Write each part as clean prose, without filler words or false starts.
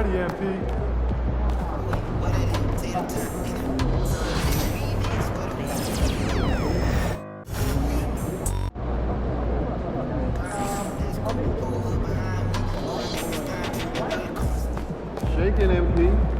ready, MP. Shaking, MP.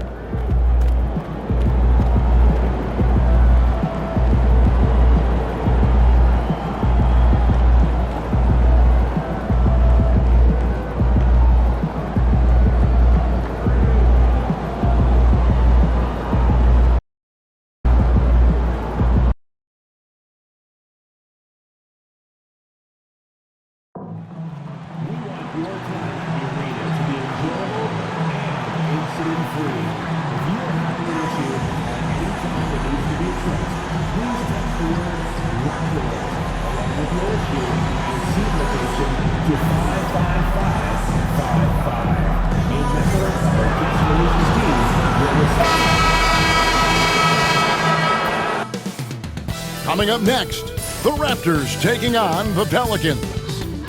Coming up next, the Raptors taking on the Pelicans.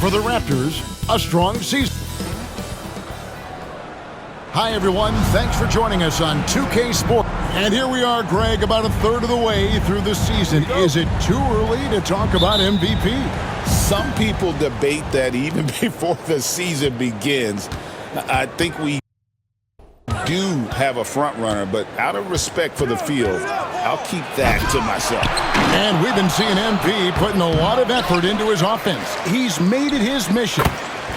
For the Raptors, a strong season. Hi, everyone. Thanks for joining us on 2K Sports. And here we are, Greg, about a third of the way through the season. Is it too early to talk about MVP? Some people debate that even before the season begins. I think we do have a front runner, but out of respect for the field, I'll keep that to myself. And we've been seeing MP putting a lot of effort into his offense. He's made it his mission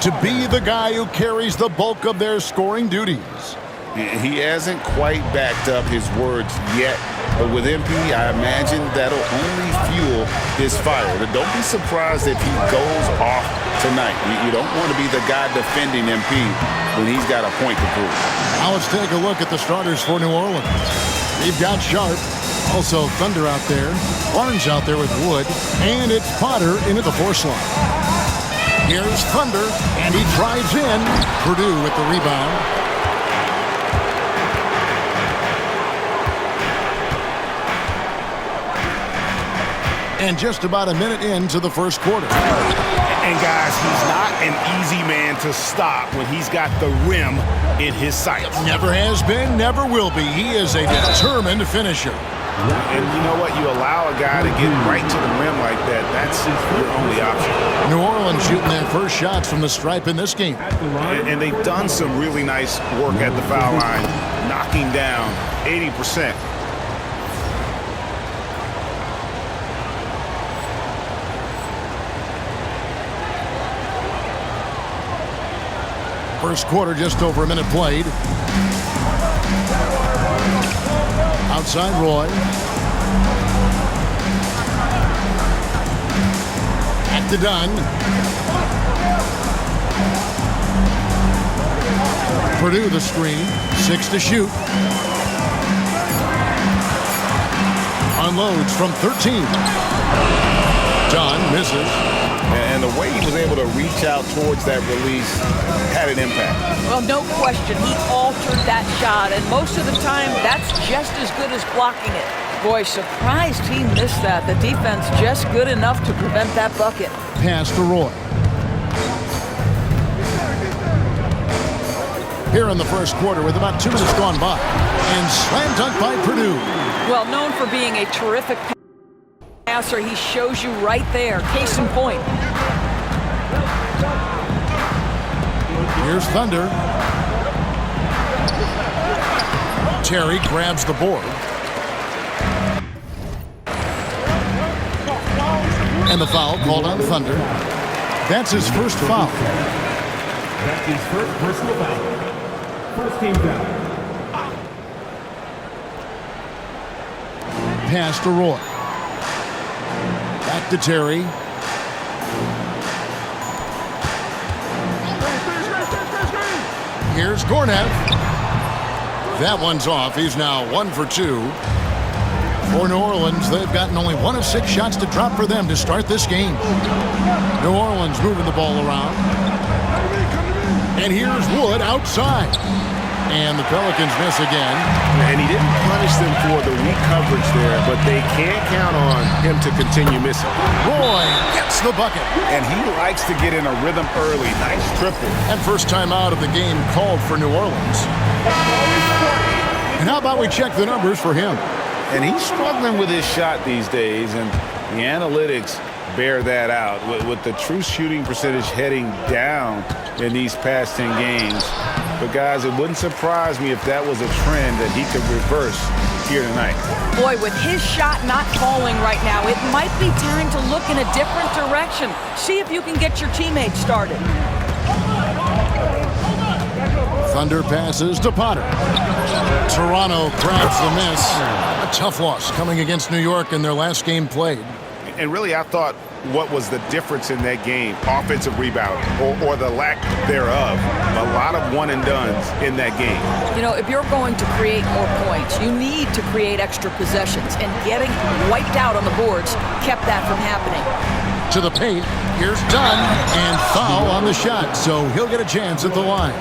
to be the guy who carries the bulk of their scoring duties. He hasn't quite backed up his words yet, but with MP, I imagine that'll only fuel his fire. But don't be surprised if he goes off tonight. You don't want to be the guy defending MP when he's got a point to prove. Now let's take a look at the starters for New Orleans. They've got Sharp, also Thunder out there, Barnes out there with Wood, and it's Potter into the force line. Here's Thunder, and he drives in. Purdue with the rebound. And just about a minute into the first quarter. And guys, he's not an easy man to stop when he's got the rim in his sights. Never has been, never will be. He is a determined finisher. And you know what? You allow a guy to get right to the rim like that, that's your only option. New Orleans shooting their first shots from the stripe in this game. And they've done some really nice work at the foul line, knocking down 80%. First quarter, just over a minute played. Outside Roy. Back to Dunn. Purdue the screen. 6 to shoot. Unloads from 13. Dunn misses. And the way he was able to reach out towards that release had an impact. Well, no question. He altered that shot, and most of the time, that's just as good as blocking it. Boy, surprised he missed that. The defense just good enough to prevent that bucket. Pass to Roy. Here in the first quarter with about 2 minutes gone by. And slam dunk by Purdue. Well, known for being a terrific passer, he shows you right there. Case in point. Here's Thunder. Terry grabs the board. And the foul called on Thunder. That's his first foul. That's his first personal foul. First team foul. Pass to Roy. Back to Terry. Here's Gornat. That one's off. He's now 1 for 2. For New Orleans, they've gotten only 1 of 6 shots to drop for them to start this game. New Orleans moving the ball around. And here's Wood outside. And the Pelicans miss again. And he didn't punish them for the weak coverage there, but they can't count on him to continue missing. Roy gets the bucket. And he likes to get in a rhythm early. Nice triple. And first time out of the game called for New Orleans. And how about we check the numbers for him? And he's struggling with his shot these days, and the analytics bear that out. With the true shooting percentage heading down in these past 10 games. But, guys, it wouldn't surprise me if that was a trend that he could reverse here tonight. Boy, with his shot not falling right now, it might be time to look in a different direction. See if you can get your teammates started. Thunder passes to Potter. Toronto grabs the miss. A tough loss coming against New York in their last game played. And really, I thought what was the difference in that game? Offensive rebound or the lack thereof. A lot of one-and-dones in that game. You know, if you're going to create more points, you need to create extra possessions. And getting wiped out on the boards kept that from happening. To the paint. Here's Dunn. And foul on the shot. So he'll get a chance at the line.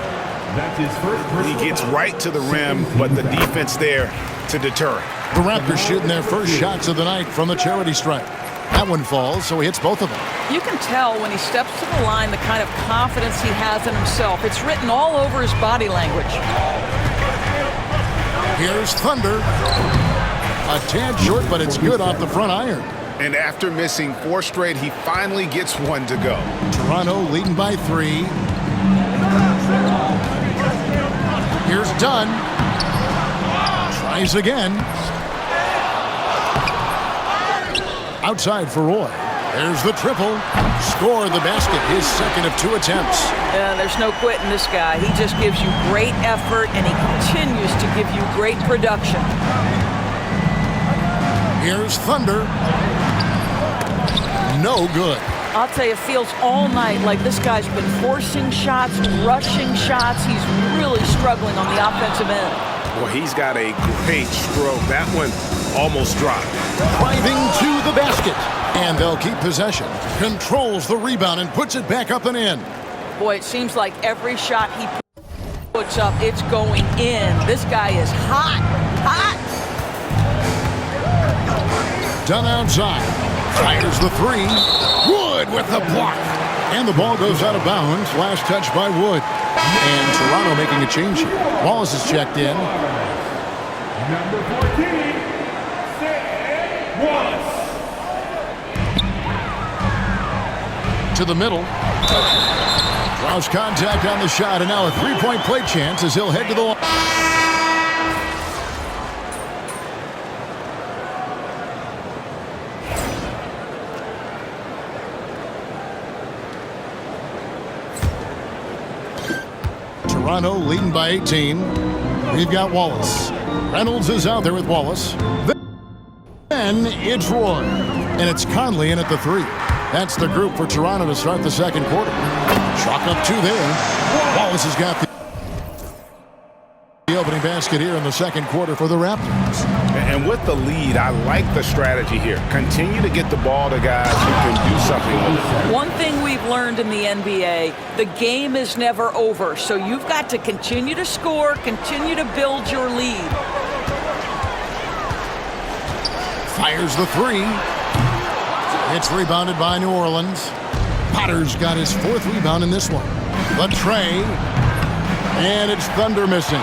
That's his first personal He gets foul. right to the rim, but the defense there to deter it. The Raptors shooting their first shots of the night from the charity stripe. That one falls, so he hits both of them. You can tell when he steps to the line the kind of confidence he has in himself. It's written all over his body language. Here's Thunder. A tad short, but it's good off the front iron. And after missing 4 straight, he finally gets one to go. Toronto leading by 3. Here's Dunn. Tries again. Outside for Roy. There's the triple. Score the basket, his second of 2 attempts. There's no quitting this guy. He just gives you great effort, and he continues to give you great production. Here's Thunder. No good. I'll tell you, it feels all night like this guy's been forcing shots, rushing shots. He's really struggling on the offensive end. Well, he's got a great stroke. That one almost dropped. Driving to the basket. And they'll keep possession. Controls the rebound and puts it back up and in. Boy, it seems like every shot he puts up, it's going in. This guy is hot, hot. Dunn outside. Fires the 3. Wood with the block. And the ball goes out of bounds. Last touch by Wood. And Toronto making a change here. Wallace is checked in. Number 14, Sam Wallace. To the middle. Draws contact on the shot, and now a 3-point play chance as he'll head to the line. Toronto leading by 18. We've got Wallace. Reynolds is out there with Wallace. Then it's Roy. And it's Conley in at the 3. That's the group for Toronto to start the second quarter. Chalk up 2 there. Wallace has got the opening basket here in the second quarter for the Raptors. And with the lead, I like the strategy here. Continue to get the ball to guys who can do something with it. One thing we've learned in the NBA, the game is never over. So you've got to continue to score, continue to build your lead. Fires the 3. It's rebounded by New Orleans. Potter's got his 4th rebound in this one. The tray. And it's Thunder missing.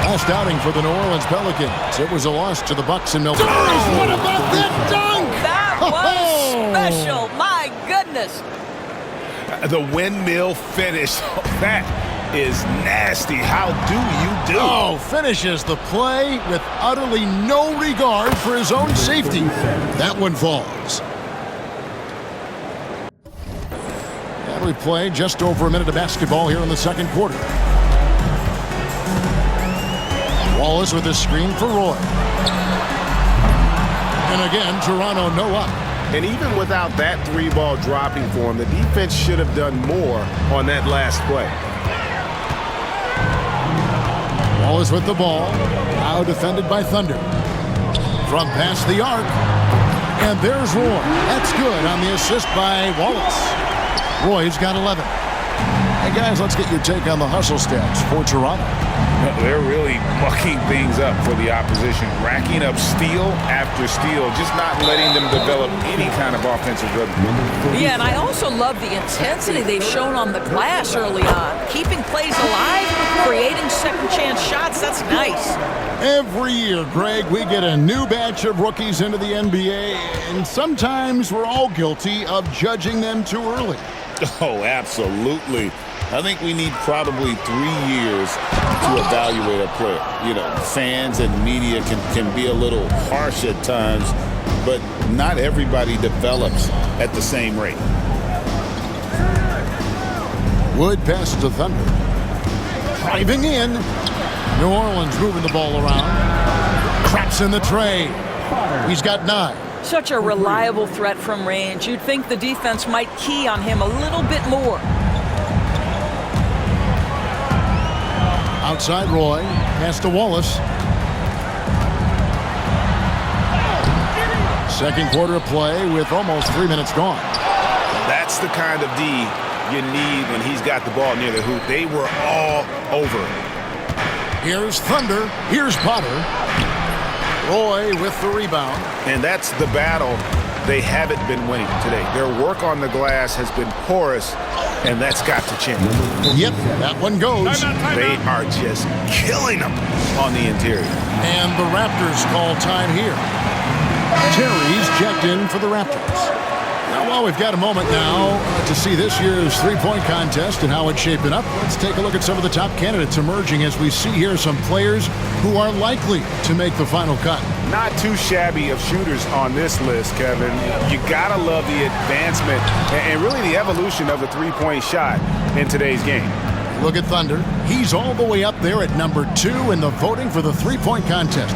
Last outing for the New Orleans Pelicans. It was a loss to the Bucks in Milwaukee. What about that dunk? That was special. My goodness. The windmill finish. That is nasty. How do you do? Oh, finishes the play with utterly no regard for his own safety. That one falls. And we play just over a minute of basketball here in the second quarter. Wallace with a screen for Roy. And again, Toronto no up. And even without that 3-ball dropping for him, the defense should have done more on that last play. Wallace with the ball. Now defended by Thunder. From past the arc. And there's Roy. That's good on the assist by Wallace. Roy's got 11. Hey, guys, let's get your take on the hustle stats for Toronto. They're really mucking things up for the opposition, racking up steal after steal, just not letting them develop any kind of offensive rhythm. Yeah, and I also love the intensity they've shown on the glass early on. Keeping plays alive, creating second chance shots, that's nice. Every year, Greg, we get a new batch of rookies into the NBA, and sometimes we're all guilty of judging them too early. Oh, absolutely. I think we need probably 3 years to evaluate a player. You know, fans and media can be a little harsh at times, but not everybody develops at the same rate. Wood passes to Thunder. Driving in. New Orleans moving the ball around. Craps in the tray. He's got 9. Such a reliable threat from range. You'd think the defense might key on him a little bit more. Outside Roy. Pass to Wallace. Second quarter of play with almost 3 minutes gone. That's the kind of D you need when he's got the ball near the hoop. They were all over him. Here's Thunder. Here's Potter. Roy with the rebound. And that's the battle they haven't been winning today. Their work on the glass has been porous, and that's got to change. Yep, that one goes. They are just killing them on the interior. And the Raptors call time here. Terry's checked in for the Raptors. Now, while we've got a moment now to see this year's three-point contest and how it's shaping up, let's take a look at some of the top candidates emerging as we see here some players who are likely to make the final cut. Not too shabby of shooters on this list, Kevin. You gotta love the advancement and really the evolution of the three-point shot in today's game. Look at Thunder. He's all the way up there at number 2 in the voting for the three-point contest.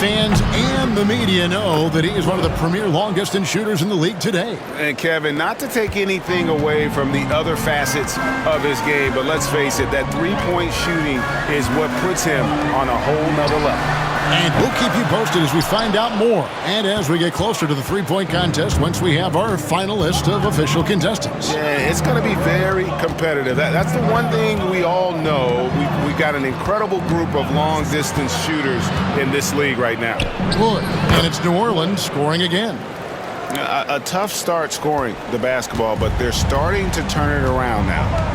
Fans and the media know that he is one of the premier long-distance shooters in the league today. And Kevin, not to take anything away from the other facets of his game, but let's face it, that three-point shooting is what puts him on a whole nother level. And we'll keep you posted as we find out more and as we get closer to the three-point contest once we have our final list of official contestants. Yeah, it's going to be very competitive. That's the one thing we all know. We got an incredible group of long-distance shooters in this league right now. Good. And it's New Orleans scoring again. A tough start scoring the basketball, but they're starting to turn it around now.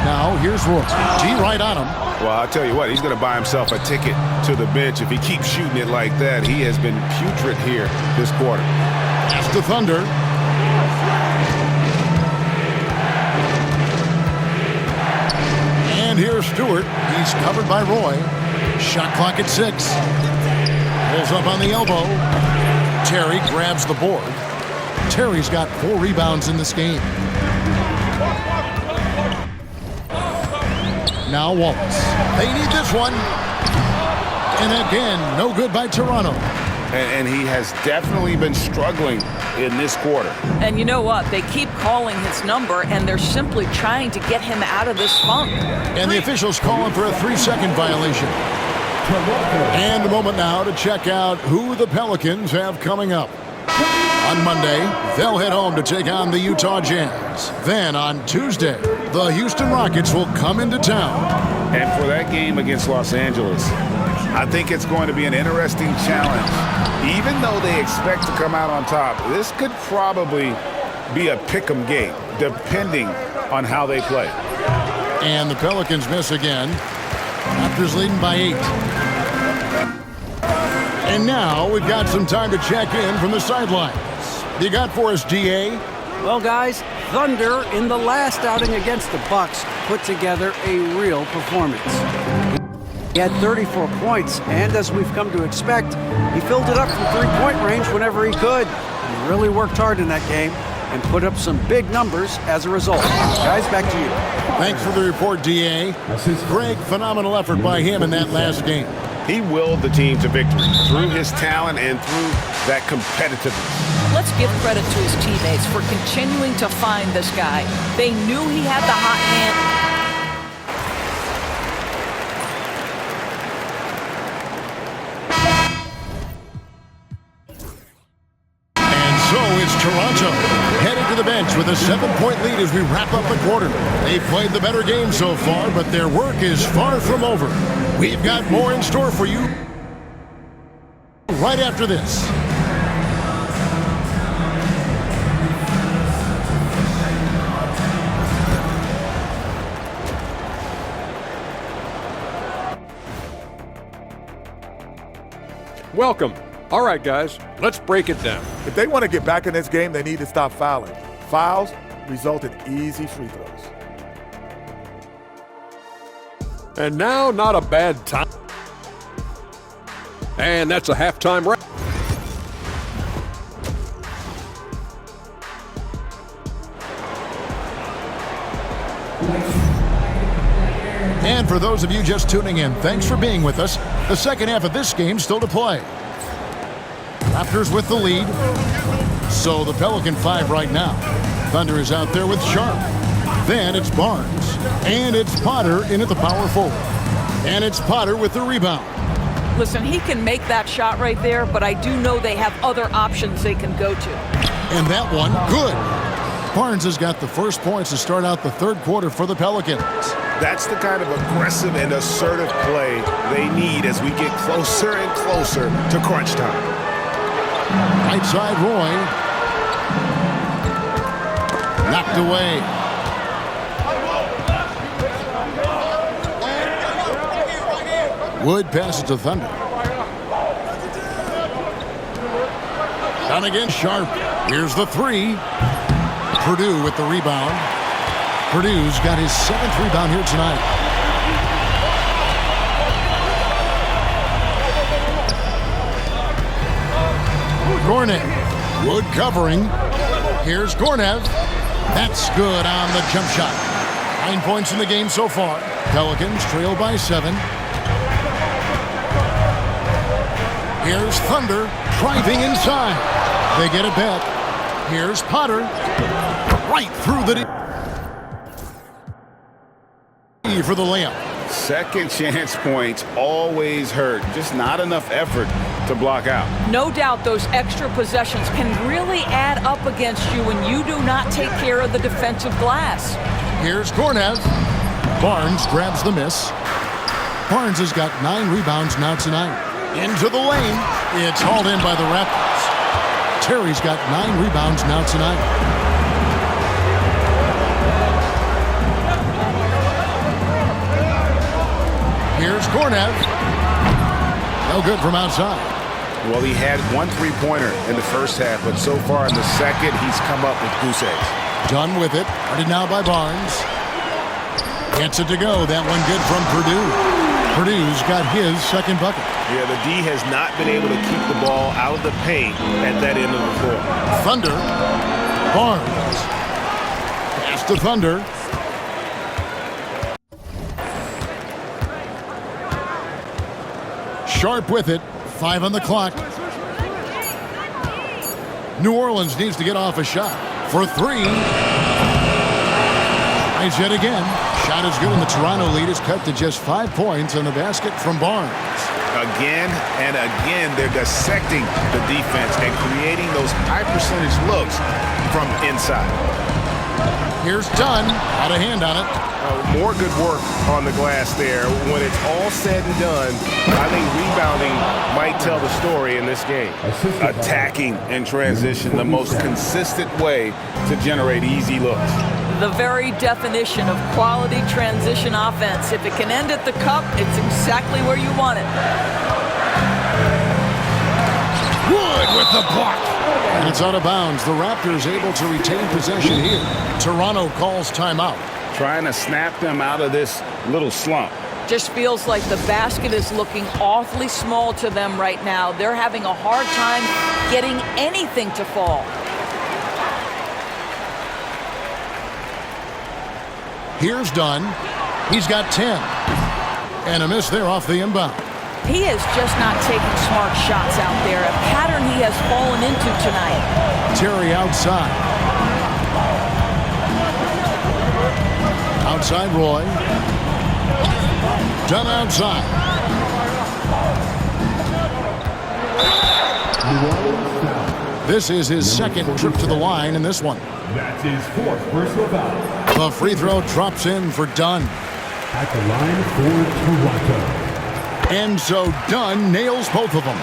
Now, here's Roy. G right on him. Well, I'll tell you what, he's going to buy himself a ticket to the bench. If he keeps shooting it like that, he has been putrid here this quarter. Pass to Thunder. And here's Stewart. He's covered by Roy. Shot clock at 6. Pulls up on the elbow. Terry grabs the board. Terry's got 4 rebounds in this game. Now Wallace. They need this one. And again, no good by Toronto. And he has definitely been struggling in this quarter. And you know what? They keep calling his number, and they're simply trying to get him out of this funk. And the officials calling for a 3-second violation. And a moment now to check out who the Pelicans have coming up. On Monday, they'll head home to take on the Utah Jazz. Then on Tuesday, the Houston Rockets will come into town. And for that game against Los Angeles, I think it's going to be an interesting challenge. Even though they expect to come out on top, this could probably be a pick-em game, depending on how they play. And the Pelicans miss again. Raptors leading by 8. And now we've got some time to check in from the sidelines. You got for us, DA? Well, guys, Thunder in the last outing against the Bucks put together a real performance. He had 34 points, and as we've come to expect, he filled it up from three-point range whenever he could. He really worked hard in that game and put up some big numbers as a result. Guys, back to you. Thanks for the report, DA. Greg, phenomenal effort by him in that last game. He willed the team to victory through his talent and through that competitiveness. Let's give credit to his teammates for continuing to find this guy. They knew he had the hot hand. Toronto headed to the bench with a 7-point lead as we wrap up the quarter. They've played the better game so far, but their work is far from over. We've got more in store for you right after this. Welcome. All right, guys, let's break it down. If they want to get back in this game, they need to stop fouling. Fouls result in easy free throws. And now, not a bad time. And that's a halftime wrap. And for those of you just tuning in, thanks for being with us. The second half of this game still to play. Raptors with the lead. So the Pelican 5 right now. Thunder is out there with Sharp. Then it's Barnes. And it's Potter in at the power forward. And it's Potter with the rebound. Listen, he can make that shot right there, but I do know they have other options they can go to. And that one, good. Barnes has got the first points to start out the third quarter for the Pelicans. That's the kind of aggressive and assertive play they need as we get closer and closer to crunch time. Right side, Roy. Knocked away. Wood passes to Thunder. Down again, Sharp. Here's the three. Purdue with the rebound. Purdue's got his 7th rebound here tonight. Gornev. Wood covering. Here's Gornev. That's good on the jump shot. 9 points in the game so far. Pelicans trail by 7. Here's Thunder driving inside. They get it back. Here's Potter. Right through the D for the layup. Second chance points always hurt. Just not enough effort to block out. No doubt those extra possessions can really add up against you when you do not take care of the defensive glass. Here's Gornev. Barnes grabs the miss. Barnes has got 9 rebounds now tonight. Into the lane. It's hauled in by the Raptors. Terry's got 9 rebounds now tonight. Here's Gornev. No good from outside. Well, he had 1 3-pointer in the first half, but so far in the second, he's come up with goose eggs. Done with it. Guarded now by Barnes. Gets it to go. That one good from Purdue. Purdue's got his 2nd bucket. Yeah, the D has not been able to keep the ball out of the paint at that end of the floor. Thunder. Barnes. Pass to Thunder. Sharp with it. 5 on the clock. New Orleans needs to get off a shot. For 3. Tries yet again. Shot is good, and the Toronto lead is cut to just 5 points on the basket from Barnes. Again and again, they're dissecting the defense and creating those high-percentage looks from inside. Here's Dunn. Out of hand on it. More good work on the glass there. When it's all said and done, I think rebounding might tell the story in this game. Attacking in transition, the most consistent way to generate easy looks. The very definition of quality transition offense. If it can end at the cup, it's exactly where you want it. Wood with the block. And it's out of bounds. The Raptors able to retain possession here. Toronto calls timeout. Trying to snap them out of this little slump. Just feels like the basket is looking awfully small to them right now. They're having a hard time getting anything to fall. Here's Dunn. He's got 10. And a miss there off the inbound. He is just not taking smart shots out there, a pattern he has fallen into tonight. Terry outside. Outside Roy. Dunn outside. This is his second trip to the line in this one. That's his fourth personal foul. The free throw drops in for Dunn. At the line for Toronto. And so Dunn nails both of them.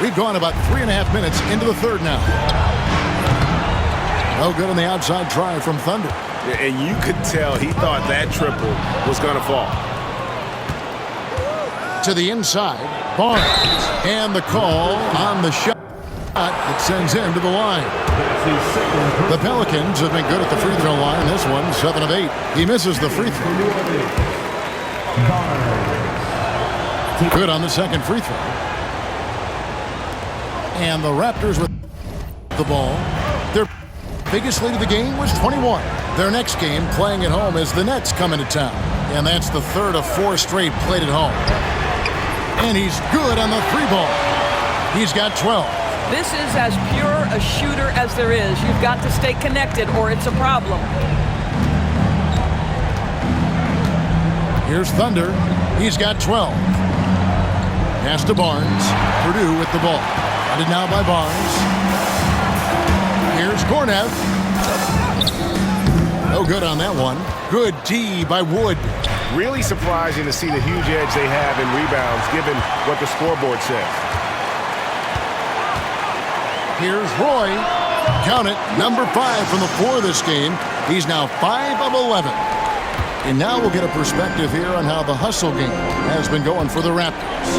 We've gone about 3.5 minutes into the third now. No good on the outside try from Thunder. And you could tell he thought that triple was going to fall. To the inside, Barnes. And the call on the shot that sends him to the line. The Pelicans have been good at the free throw line. This one, 7 of 8. He misses the free throw. Good on the second free throw. And the Raptors with the ball. Their biggest lead of the game was 21. Their next game, playing at home, is the Nets coming to town. And that's the third of 4 straight played at home. And he's good on the 3-ball. He's got 12. This is as pure a shooter as there is. You've got to stay connected or it's a problem. Here's Thunder. He's got 12. Pass to Barnes. Purdue with the ball. Got it now by Barnes. Here's Kornev. No good on that one. Good D by Wood. Really surprising to see the huge edge they have in rebounds given what the scoreboard says. Here's Roy. Count it, number 5 from the floor this game. He's now 5 of 11. And now we'll get a perspective here on how the hustle game has been going for the Raptors.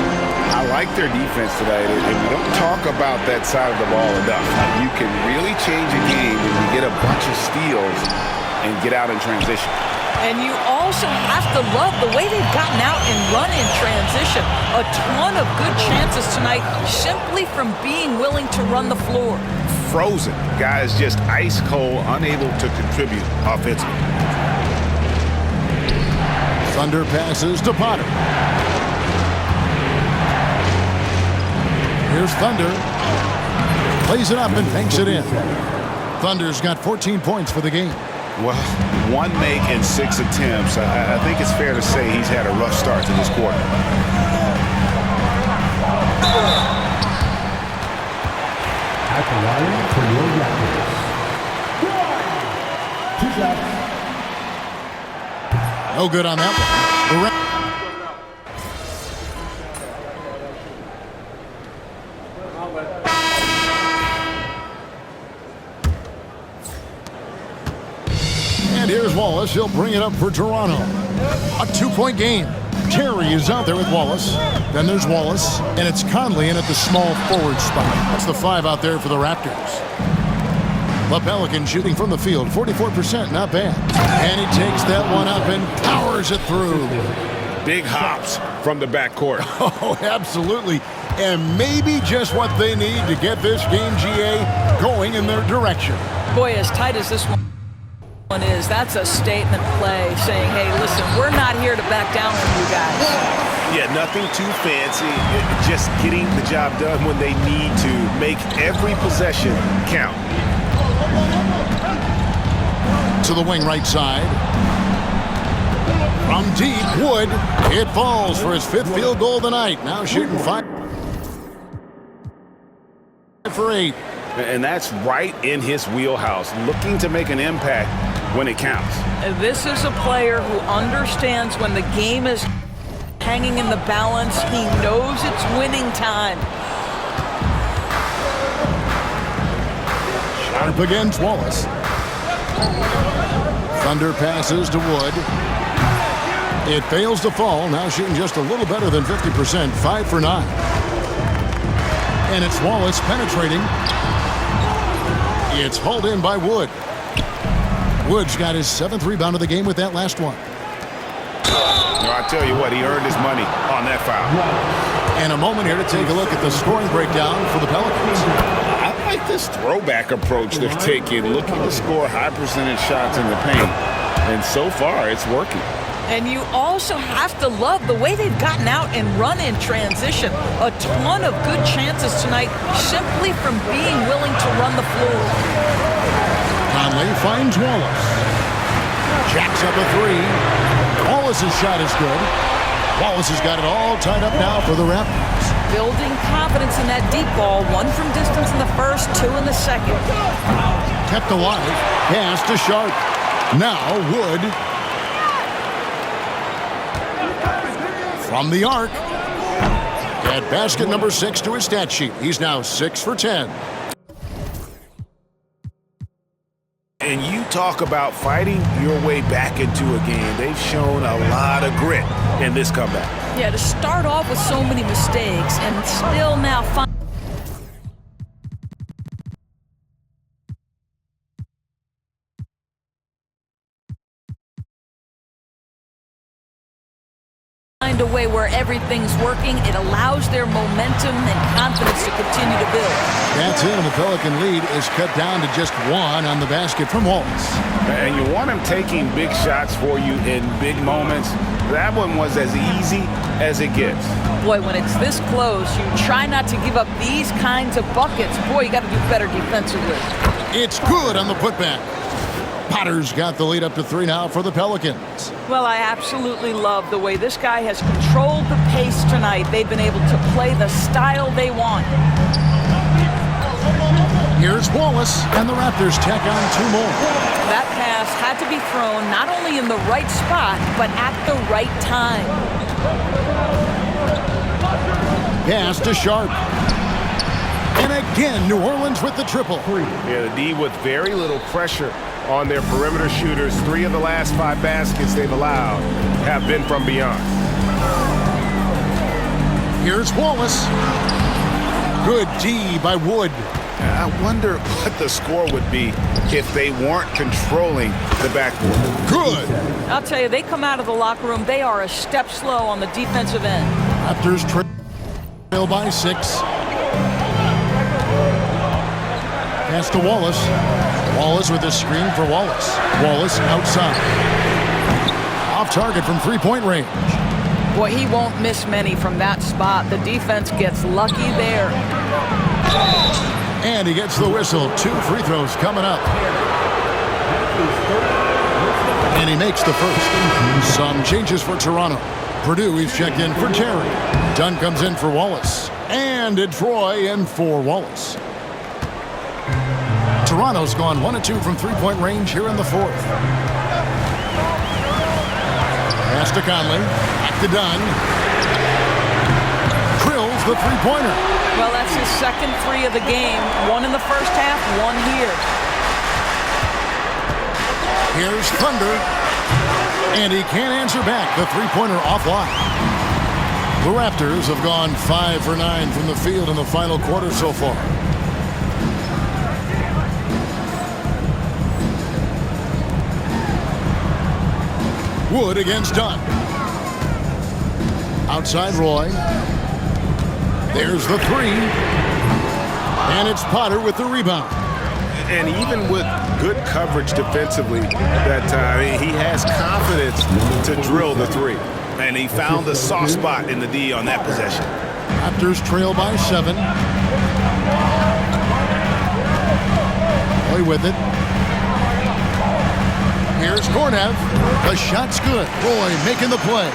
I like their defense tonight, and we don't talk about that side of the ball enough. You can really change a game when you get a bunch of steals and get out in transition. And you also have to love the way they've gotten out and run in transition. A ton of good chances tonight simply from being willing to run the floor. Frozen. Guys just ice cold, unable to contribute offensively. Thunder passes to Potter. Here's Thunder. Plays it up and banks it in. Thunder's got 14 points for the game. Well, 1 make and 6 attempts. I think it's fair to say he's had a rough start to this quarter. At the line for your Raptors. 2 shots. No good on that one. And here's Wallace. He'll bring it up for Toronto. A 2-point game. Terry is out there with Wallace. Then there's Wallace. And it's Conley in at the small forward spot. That's the 5 out there for the Raptors. The Pelicans shooting from the field, 44%, not bad. And he takes that one up and powers it through. Big hops from the backcourt. Oh, absolutely. And maybe just what they need to get this game, GA, going in their direction. Boy, as tight as this one is, that's a statement play saying, hey, listen, we're not here to back down on you guys. Yeah, nothing too fancy. Just getting the job done when they need to. Make every possession count. To the wing right side. From deep, Wood. It falls for his 5th field goal of the night. Now shooting 5 for 8. And that's right in his wheelhouse, looking to make an impact when it counts. This is a player who understands when the game is hanging in the balance. He knows it's winning time. Sharp against Wallace. Thunder passes to Wood. It fails to fall. Now shooting just a little better than 50%. 5 for 9. And it's Wallace penetrating. It's hauled in by Wood. Wood's got his 7th rebound of the game with that last one. No, I tell you what, he earned his money on that foul. And a moment here to take a look at the scoring breakdown for the Pelicans. I like this throwback approach they're taking, looking to score high percentage shots in the paint. And so far, it's working. And you also have to love the way they've gotten out and run in transition. A ton of good chances tonight simply from being willing to run the floor. Conley finds Wallace. Jacks up a 3. Wallace's shot is good. Wallace has got it all tied up now for the Raptors. building confidence in that deep ball. 1 from distance in the first, 2 in the second. Kept alive. Pass to Sharp. Now Wood. From the arc. Add basket number 6 to his stat sheet. He's now 6 for 10. And you talk about fighting your way back into a game. They've shown a lot of grit in this comeback. Yeah, to start off with so many mistakes and still now find a way where everything's working. It allows their momentum and confidence to continue to build. That's it, and the Pelican lead is cut down to just 1 on the basket from Wallace. And you want him taking big shots for you in big moments. That one was as easy as it gets. Boy, when it's this close, you try not to give up these kinds of buckets. Boy, you got to do better defensively. It's good on the putback. Potter's got the lead up to 3 now for the Pelicans. Well, I absolutely love the way this guy has controlled the pace tonight. They've been able to play the style they want. Here's Wallace, and the Raptors tack on 2 more. That pass had to be thrown not only in the right spot, but at the right time. Pass to Sharp. And again, New Orleans with the triple. Yeah, the D with very little pressure on their perimeter shooters. 3 of the last 5 baskets they've allowed have been from beyond. Here's Wallace. Good D by Wood. I wonder what the score would be if they weren't controlling the backboard. Good. I'll tell you, they come out of the locker room, they are a step slow on the defensive end. Raptors trail by 6. Pass to Wallace. Wallace with a screen for Wallace. Wallace outside. Off target from 3-point range. Boy, he won't miss many from that spot. The defense gets lucky there. And he gets the whistle. 2 free throws coming up. And he makes the first. Some changes for Toronto. Purdue, he's checked in for Terry. Dunn comes in for Wallace. And Troy in for Wallace. Toronto's gone 1 of 2 from 3-point range here in the 4th. Pass to Conley. Back to Dunn. Drills the 3-pointer. Well, that's his second 3 of the game. 1 in the first half, 1 here. Here's Thunder. And he can't answer back. The 3-pointer offline. The Raptors have gone 5 for 9 from the field in the final quarter so far. Wood against Dunn. Outside Roy. There's the 3. And it's Potter with the rebound. And even with good coverage defensively that time, he has confidence to drill the 3. And he found the soft spot in the D on that possession. Raptors trail by 7. Roy with it. Here's Kornev. The shot's good. Roy making the play.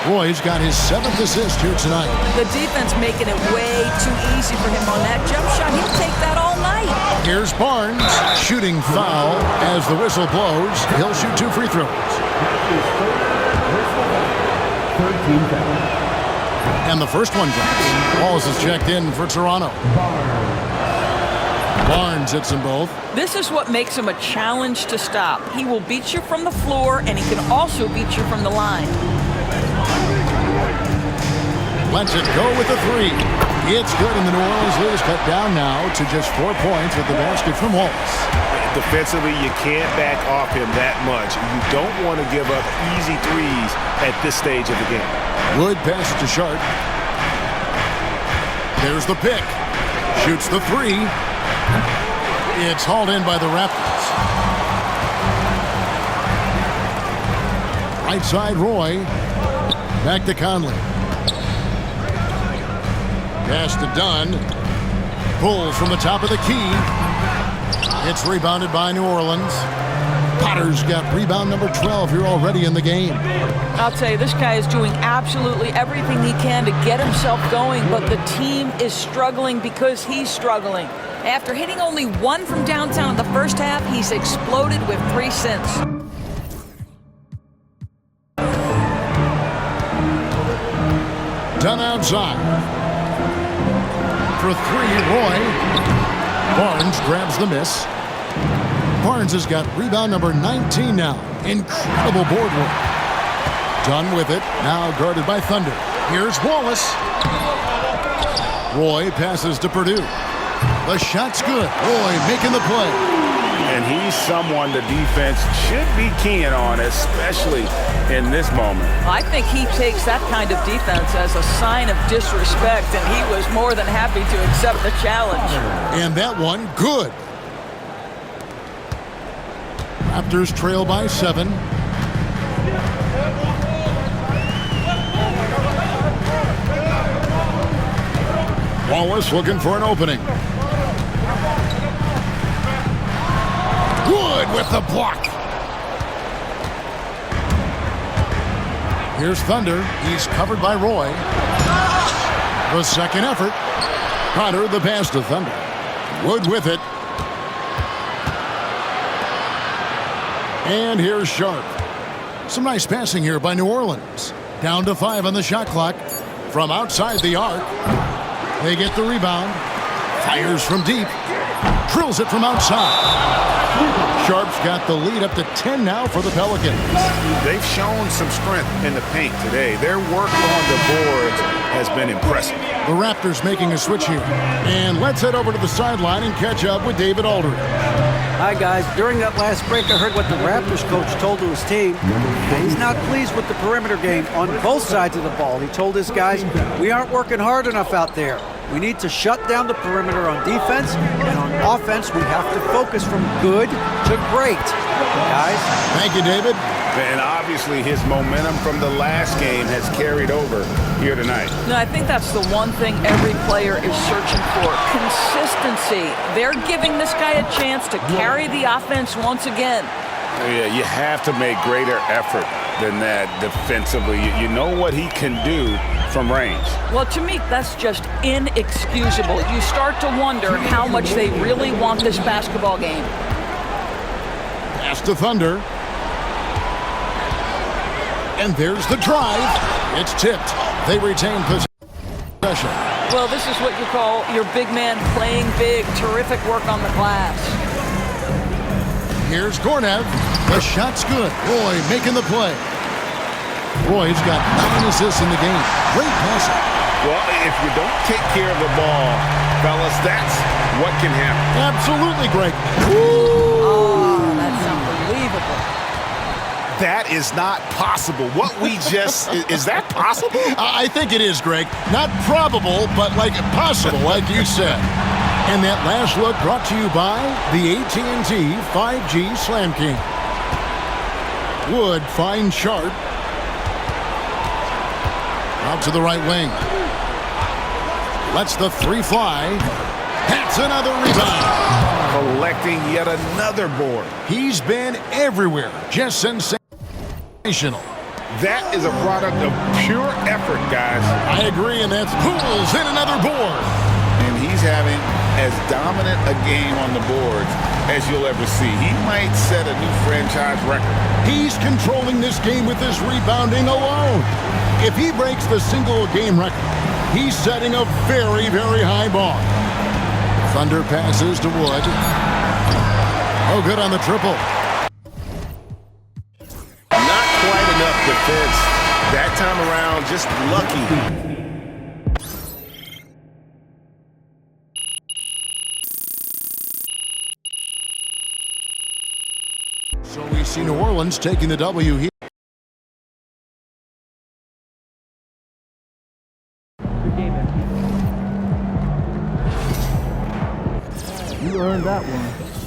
Roy's got his 7th assist here tonight. The defense making it way too easy for him on that jump shot. He'll take that all night. Here's Barnes. Shooting foul as the whistle blows. He'll shoot 2 free throws. And the first one drops. Wallace is checked in for Toronto. Barnes hits them both. This is what makes him a challenge to stop. He will beat you from the floor, and he can also beat you from the line. Lets it go with the 3. It's good, and the New Orleans lead is cut down now to just 4 points with the basket from Wallace. Defensively, you can't back off him that much. You don't want to give up easy 3s at this stage of the game. Wood passes to Sharp. There's the pick. Shoots the 3. It's hauled in by the Raptors. Right side, Roy. Back to Conley. Pass to Dunn. Pulls from the top of the key. It's rebounded by New Orleans. Potter's got rebound number 12 here already in the game. I'll tell you, this guy is doing absolutely everything he can to get himself going, but the team is struggling because he's struggling. After hitting only one from downtown in the first half, he's exploded with 3 since. Done outside. For 3, Roy. Barnes grabs the miss. Barnes has got rebound number 19 now. Incredible board work. Done with it. Now guarded by Thunder. Here's Wallace. Roy passes to Purdue. The shot's good. Roy making the play. And he's someone the defense should be keen on, especially in this moment. I think he takes that kind of defense as a sign of disrespect, and he was more than happy to accept the challenge. And that one, good. Raptors trail by 7. Wallace looking for an opening. Wood with the block. Here's Thunder. He's covered by Roy. The second effort. Potter the pass to Thunder. Wood with it. And here's Sharp. Some nice passing here by New Orleans. Down to 5 on the shot clock. From outside the arc. They get the rebound. Fires from deep. Drills it from outside. Sharp's got the lead up to 10 now for the Pelicans. They've shown some strength in the paint today. Their work on the boards has been impressive. The Raptors making a switch here. And let's head over to the sideline and catch up with David Aldridge. Hi, guys. During that last break, I heard what the Raptors coach told to his team. And he's not pleased with the perimeter game on both sides of the ball. He told his guys, we aren't working hard enough out there. We need to shut down the perimeter on defense, and on offense, we have to focus from good to great. Guys? Thank you, David. And obviously his momentum from the last game has carried over here tonight. No, I think that's the one thing every player is searching for. Consistency. They're giving this guy a chance to carry the offense once again. Yeah, you have to make greater effort than that defensively. You know what he can do from range. Well, to me, that's just inexcusable. You start to wonder how much they really want this basketball game. Pass to Thunder. And there's the drive. It's tipped. They retain possession. Well, this is what you call your big man playing big. Terrific work on the glass. Here's Gornev. The shot's good. Roy making the play. Roy's got 9 assists in the game. Great passing. Well, if you don't take care of the ball, fellas, that's what can happen. Absolutely great. Oh, that's unbelievable. That is not possible. What we just, is that possible? I think it is, Greg. Not probable, but like possible, like you said. And that last look brought to you by the AT&T 5G Slam King. Wood finds Sharp. Out to the right wing. Lets the 3 fly. That's another rebound. Collecting yet another board. He's been everywhere. Just sensational. That is a product of pure effort, guys. I agree, and that's pulls in another board. And he's having as dominant a game on the boards as you'll ever see. He might set a new franchise record. He's controlling this game with his rebounding alone. If he breaks the single-game record, he's setting a very, very high bar. Thunder passes to Wood. Oh, good on the triple. Not quite enough defense. That time around, just lucky. So we see New Orleans taking the W here. You earned that one.